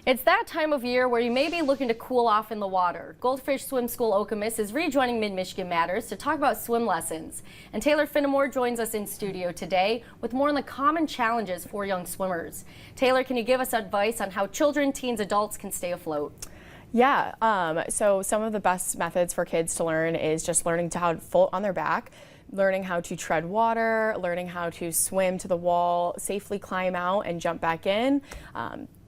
It's that time of year where you may be looking to cool off in the water. Goldfish Swim-School Okemos is rejoining Mid-Michigan Matters to talk about swim lessons. And Taylor Finamore joins us in studio today with more on the common challenges for young swimmers. Taylor, can you give us advice on how children, teens, adults can stay afloat? Yeah, so some of the best methods for kids to learn is just learning how to float on their back, learning how to tread water, learning how to swim to the wall, safely climb out and jump back in.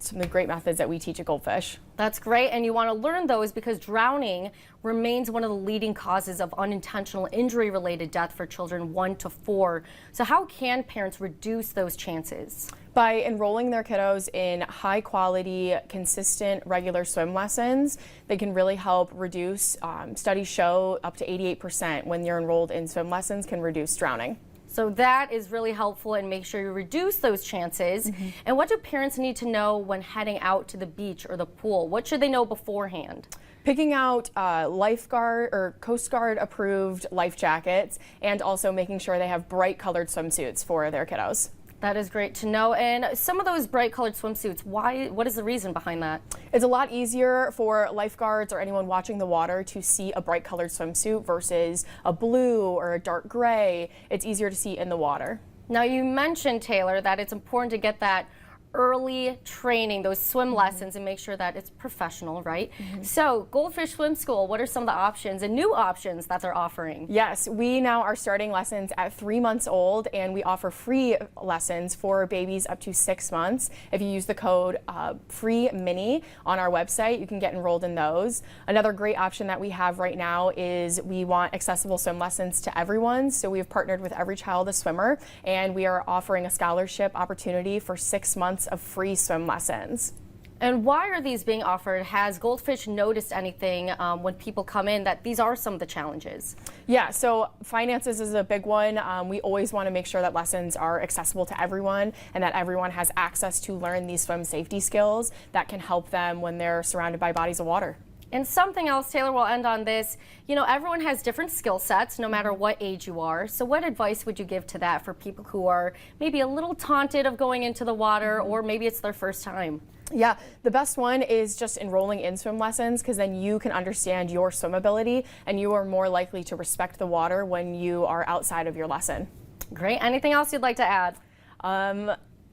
Some of the great methods that we teach at Goldfish. That's great, and you want to learn those because drowning remains one of the leading causes of unintentional injury-related death for children 1 to 4. So how can parents reduce those chances? By enrolling their kiddos in high-quality, consistent, regular swim lessons, they can really help reduce, studies show up to 88% when you're enrolled in swim lessons can reduce drowning. So that is really helpful, and make sure you reduce those chances. And what do parents need to know when heading out to the beach or the pool? What should they know beforehand? Picking out lifeguard or Coast Guard approved life jackets, and also making sure they have bright colored swimsuits for their kiddos. That is great to know. And some of those bright colored swimsuits, what is the reason behind that? It's a lot easier for lifeguards or anyone watching the water to see a bright colored swimsuit versus a blue or a dark gray. It's easier to see in the water. Now, you mentioned, Taylor, that it's important to get that early training, those swim lessons, and make sure that it's professional, right? So Goldfish Swim School, what are some of the options and new options that they're offering? Yes, we now are starting lessons at 3 months old, and we offer free lessons for babies up to 6 months. If you use the code FREEMINI on our website, you can get enrolled in those. Another great option that we have right now is we want accessible swim lessons to everyone, so we've partnered with Every Child a Swimmer, and we are offering a scholarship opportunity for 6 months of free swim lessons. And why are these being offered? Has Goldfish noticed anything when people come in that these are some of the challenges? Yeah, so finances is a big one. We always want to make sure that lessons are accessible to everyone and that everyone has access to learn these swim safety skills that can help them when they're surrounded by bodies of water. And something else, Taylor, we'll end on this. You know, everyone has different skill sets, no matter what age you are. So what advice would you give to that for people who are maybe a little taunted of going into the water, or maybe it's their first time? Yeah, the best one is just enrolling in swim lessons, because then you can understand your swim ability and you are more likely to respect the water when you are outside of your lesson. Great. Anything else you'd like to add?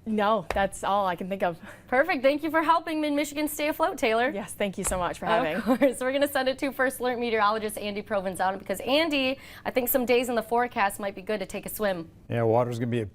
No, that's all I can think of. Perfect. Thank you for helping Mid-Michigan stay afloat, Taylor. Yes, thank you so much for having. Of course. We're going to send it to First Alert meteorologist Andy Provenzano, because Andy, I think some days in the forecast might be good to take a swim. Yeah, water's going to be a